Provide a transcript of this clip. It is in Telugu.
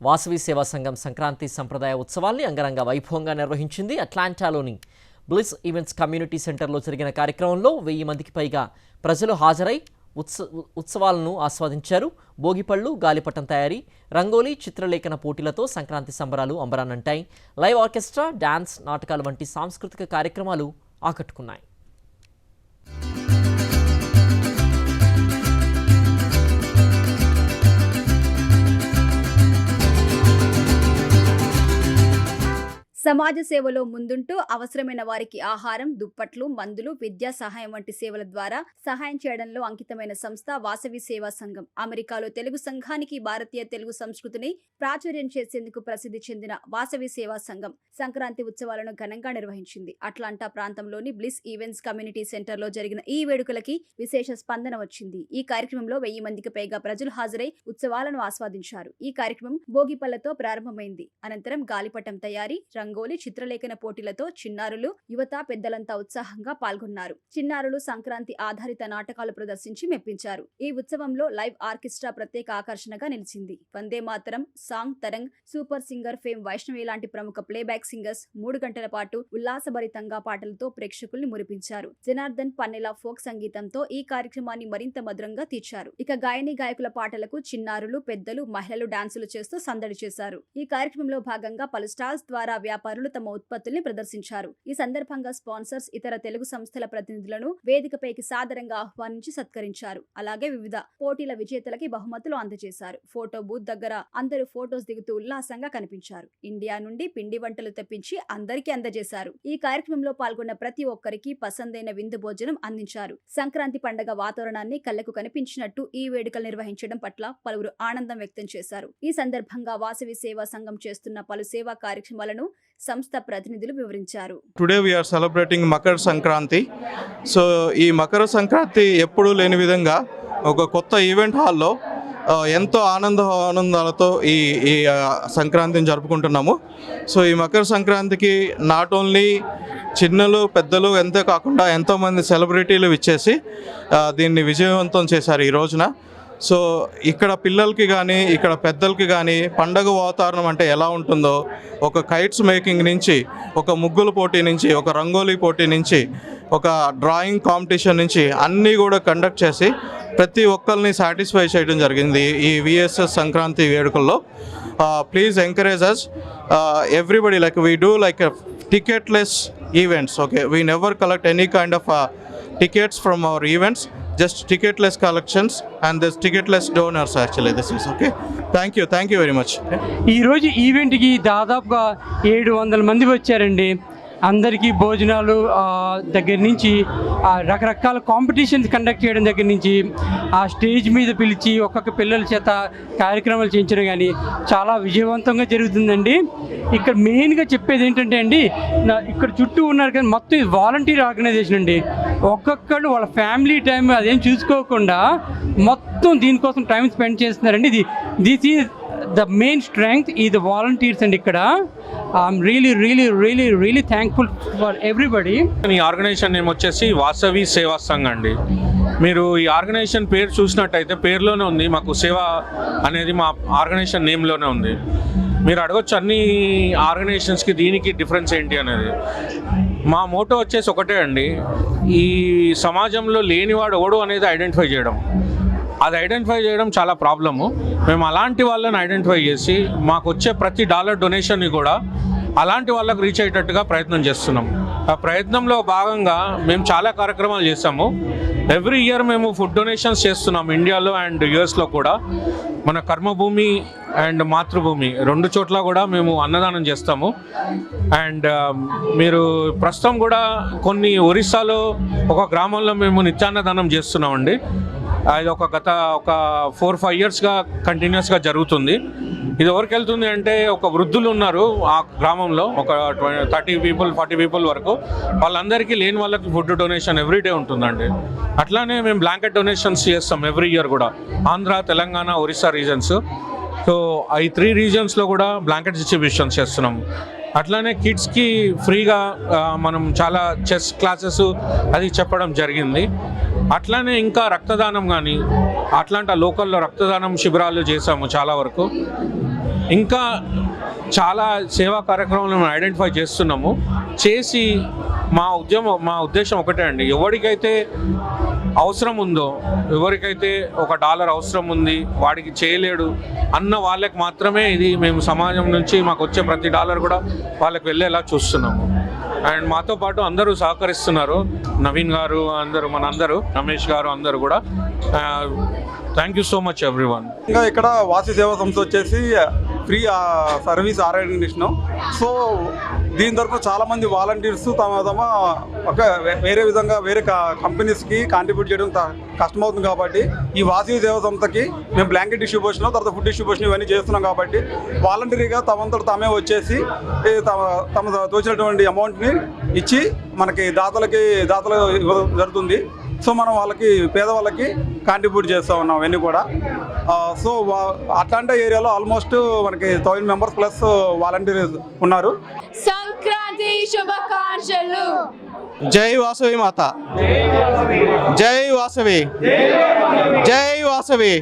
వాసవి సేవా సంఘం సంక్రాంతి సంప్రదాయ ఉత్సవాల్ని అంగరంగ వైభవంగా నిర్వహించింది. అట్లాంటాలోని బ్లిస్ ఈవెంట్స్ కమ్యూనిటీ సెంటర్లో జరిగిన కార్యక్రమంలో 1000 మందికి పైగా ప్రజలు హాజరై ఉత్సవాలను ఆస్వాదించారు. భోగిపళ్ళు, గాలిపటం తయారీ, రంగోలీ, చిత్రలేఖన పోటీలతో సంక్రాంతి సంబరాలు అంబరాన్నంటాయి. లైవ్ ఆర్కెస్ట్రా, డాన్స్, నాటకాలు వంటి సాంస్కృతిక కార్యక్రమాలు ఆకట్టుకున్నాయి. సమాజ సేవలో ముందుంటూ అవసరమైన వారికి ఆహారం, దుప్పట్లు, మందులు, విద్యా సహాయం వంటి సేవల ద్వారా సహాయం చేయడంలో అంకితమైన సంస్థ వాసవి సేవా సంఘం. అమెరికాలో తెలుగు సంఘానికి భారతీయ తెలుగు సంస్కృతిని ప్రాచుర్యం చేసేందుకు ప్రసిద్ధి చెందిన వాసవి సేవా సంఘం సంక్రాంతి ఉత్సవాలను ఘనంగా నిర్వహించింది. అట్లాంటా ప్రాంతంలోని బ్లిస్ ఈవెంట్స్ కమ్యూనిటీ సెంటర్లో జరిగిన ఈ వేడుకలకి విశేష స్పందన వచ్చింది. ఈ కార్యక్రమంలో 1000 మందికి పైగా ప్రజలు హాజరై ఉత్సవాలను ఆస్వాదించారు. ఈ కార్యక్రమం భోగిపళ్లతో ప్రారంభమైంది. అనంతరం గాలిపటం తయారీ, రంగోలి, చిత్రలేఖన పోటీలతో చిన్నారులు, యువత, పెద్దలంతా ఉత్సాహంగా పాల్గొన్నారు. చిన్నారులు సంక్రాంతి ఆధారిత నాటకాలు ప్రదర్శించి మెప్పించారు. ఈ ఉత్సవంలో లైవ్ ఆర్కెస్ట్రా ప్రత్యేక ఆకర్షణగా నిలిచింది. Vande Mataram, song, Tarang, super singer fame Vaishnavi లాంటి ప్రముఖ ప్లేబ్యాక్ సింగర్స్ 3 గంటల పాటు ఉల్లాసభరితంగా పాటలతో ప్రేక్షకుల్ని మురిపించారు. జనార్దన్ పన్నెల ఫోక్ సంగీతంతో ఈ కార్యక్రమాన్ని మరింత మధురంగా తీర్చారు. ఇక గాయని గాయకుల పాటలకు చిన్నారులు, పెద్దలు, మహిళలు డాన్సులు చేస్తూ సందడి చేశారు. ఈ కార్యక్రమంలో భాగంగా పలు స్టాల్స్ ద్వారా వ్యాపారులు తమ ఉత్పత్తుల్ని ప్రదర్శించారు. ఈ సందర్భంగా స్పాన్సర్స్, ఇతర తెలుగు సంస్థల ప్రతినిధులను వేదికపైకి సాదరంగా ఆహ్వానించి సత్కరించారు. అలాగే వివిధ పోటీల విజేతలకి బహుమతులు అందజేశారు. ఫోటో బూత్ దగ్గర అందరూ ఫోటోస్ దిగుతూ ఉల్లాసంగా కనిపించారు. ఇండియా నుండి పిండి వంటలు తెప్పించి అందరికీ అందజేశారు. ఈ కార్యక్రమంలో పాల్గొన్న ప్రతి ఒక్కరికి పసందైన విందు భోజనం అందించారు. సంక్రాంతి పండుగ వాతావరణాన్ని కళ్ళకు కనిపించినట్టు ఈ వేడుకలు నిర్వహించడం పట్ల పలువురు ఆనందం వ్యక్తం చేశారు. ఈ సందర్భంగా వాసవి సేవా సంఘం చేస్తున్న పలు సేవా కార్యక్రమాలను సంస్థ ప్రతినిధులు వివరించారు. Today we are celebrating Makar Sankranti. So ఈ మకర సంక్రాంతి ఎప్పుడూ లేని విధంగా ఒక కొత్త ఈవెంట్ హాల్లో ఎంతో ఆనందాలతో ఈ సంక్రాంతిని జరుపుకుంటున్నాము. సో ఈ మకర సంక్రాంతికి నాట్ ఓన్లీ చిన్నలు, పెద్దలు ఎంతో కాకుండా ఎంతోమంది సెలబ్రిటీలు ఇచ్చేసి దీన్ని విజయవంతం చేశారు ఈ రోజున. సో ఇక్కడ పిల్లలకి కానీ ఇక్కడ పెద్దలకి కానీ పండగ వాతావరణం అంటే ఎలా ఉంటుందో, ఒక కైట్స్ మేకింగ్ నుంచి, ఒక ముగ్గుల పోటీ నుంచి, ఒక రంగోలీ పోటీ నుంచి, ఒక డ్రాయింగ్ కాంపిటీషన్ నుంచి అన్నీ కూడా కండక్ట్ చేసి ప్రతి ఒక్కరిని సాటిస్ఫై చేయడం జరిగింది ఈ విఎస్ఎస్ సంక్రాంతి వేడుకల్లో. Please encourage us everybody, like we do like ticketless events. Okay, we never collect any kind of tickets from our events, just ticketless collections and this ticketless donors actually this is okay. Thank you very much. ఈ రోజు ఈవెంట్ కి దాదాపుగా 700 మంది వచ్చారండి. అందరికీ భోజనాలు దగ్గర నుంచి రకరకాల కాంపిటీషన్స్ కండక్ట్ చేయడం దగ్గర నుంచి ఆ స్టేజ్ మీద పిలిచి ఒక్కొక్క పిల్లల చేత కార్యక్రమాలు చేయించడం కానీ చాలా విజయవంతంగా జరుగుతుందండి. ఇక్కడ మెయిన్గా చెప్పేది ఏంటంటే అండి, ఇక్కడ చుట్టూ ఉన్నారు కానీ మొత్తం ఇది వాలంటీర్ ఆర్గనైజేషన్ అండి. ఒక్కొక్కళ్ళు వాళ్ళ ఫ్యామిలీ టైం అదేం చూసుకోకుండా మొత్తం దీనికోసం టైం స్పెండ్ చేస్తున్నారండి. This is the main strength ఈ ద వాలంటీర్స్ అండి. ఇక్కడ I'm really thankful for everybody. ఈ ఆర్గనైజేషన్ నేమ్ వచ్చేసి వాసవి సేవా సంఘ్ అండి. మీరు ఈ ఆర్గనైజేషన్ పేరు చూసినట్టయితే పేరులోనే ఉంది, మాకు సేవ అనేది మా ఆర్గనైజేషన్ నేమ్లోనే ఉంది. మీరు అడగొచ్చు అన్ని ఆర్గనైజేషన్స్కి దీనికి డిఫరెన్స్ ఏంటి అనేది. మా మోటో వచ్చేసి ఒకటే అండి, ఈ సమాజంలో లేనివాడు ఎవడు అనేది ఐడెంటిఫై చేయడం. అది ఐడెంటిఫై చేయడం చాలా ప్రాబ్లము. మేము అలాంటి వాళ్ళని ఐడెంటిఫై చేసి మాకు వచ్చే ప్రతి $1 డొనేషన్ని కూడా అలాంటి వాళ్ళకు రీచ్ అయ్యేటట్టుగా ప్రయత్నం చేస్తున్నాం. ఆ ప్రయత్నంలో భాగంగా మేము చాలా కార్యక్రమాలు చేస్తాము. ఎవ్రీ ఇయర్ మేము ఫుడ్ డొనేషన్స్ చేస్తున్నాం ఇండియాలో అండ్ యుఎస్లో కూడా. మన కర్మభూమి అండ్ మాతృభూమి 2 చోట్ల కూడా మేము అన్నదానం చేస్తాము. అండ్ మీరు ప్రస్తుతం కూడా కొన్ని ఒరిస్సాలో ఒక గ్రామంలో మేము నిత్యాన్నదానం చేస్తున్నామండి. అది గత 4-5 ఇయర్స్గా కంటిన్యూస్గా జరుగుతుంది. ఇది ఎవరికి వెళ్తుంది అంటే, ఒక వృద్ధులు ఉన్నారు ఆ గ్రామంలో, ఒక 30-40 పీపుల్ వరకు. వాళ్ళందరికీ లేని వాళ్ళకి ఫుడ్ డొనేషన్ ఎవ్రీడే ఉంటుందండి. అట్లానే మేము బ్లాంకెట్ డొనేషన్స్ చేస్తాం ఎవ్రీ ఇయర్ కూడా, ఆంధ్ర, తెలంగాణ, ఒరిస్సా రీజన్స్. సో ఈ 3 రీజన్స్లో కూడా బ్లాంకెట్ డిస్ట్రిబ్యూషన్ చేస్తున్నాం. అట్లానే కిడ్స్కి ఫ్రీగా మనం చాలా చెస్ క్లాసెస్ అది చెప్పడం జరిగింది. అట్లానే ఇంకా రక్తదానం కానీ అట్లాంటి లోకల్లో రక్తదానం శిబిరాలు చేసాము చాలా వరకు. ఇంకా చాలా సేవా కార్యక్రమాలను మేము ఐడెంటిఫై చేస్తున్నాము. చేసి మా ఉద్దేశం ఒకటే అండి, ఎవరికైతే అవసరం ఉందో, ఎవరికైతే $1 అవసరం ఉంది, వాడికి చేయలేడు అన్న వాళ్ళకి మాత్రమే ఇది మేము సమాజం నుంచి మాకు వచ్చే ప్రతి $1 కూడా వాళ్ళకి వెళ్ళేలా చూస్తున్నాము. అండ్ మాతో పాటు అందరూ సహకరిస్తున్నారు, నవీన్ గారు అందరూ, మనందరూ, రమేష్ గారు అందరూ కూడా. Thank you so much everyone. ఇంకా ఇక్కడ వాసి సేవా సంస్థ వచ్చేసి ఫ్రీ సర్వీస్ ఆర్గనైజేషన్. సో దీని తరఫున చాలామంది వాలంటీర్స్ తమ ఒక వేరే విధంగా వేరే కంపెనీస్కి కాంట్రిబ్యూట్ చేయడం కష్టమవుతుంది. కాబట్టి ఈ వాసి సేవా సంస్థకి మేము బ్లాంకెట్ డిస్ట్రిబ్యూషన్, తర్వాత ఫుడ్ డిస్ట్రిబ్యూషన్ ఇవన్నీ చేస్తున్నాం. కాబట్టి వాలంటరీగా తమంతట తామే వచ్చేసి తమ తోచినటువంటి అమౌంట్ని ఇచ్చి మనకి దాతలు ఇవ్వడం జరుగుతుంది. సో మనం వాళ్ళకి, పేదవాళ్ళకి కాంట్రిబ్యూట్ చేస్తూ ఉన్నాం అవన్నీ కూడా. సో అట్లాంటా ఏరియాలో ఆల్మోస్ట్ మనకి 1000 మెంబర్స్ ప్లస్ వాలంటీర్స్ ఉన్నారు. సంక్రాంతి శుభాకాంక్షలు. జై వాసవి మాత, జై వాసవి, జై వాసవి.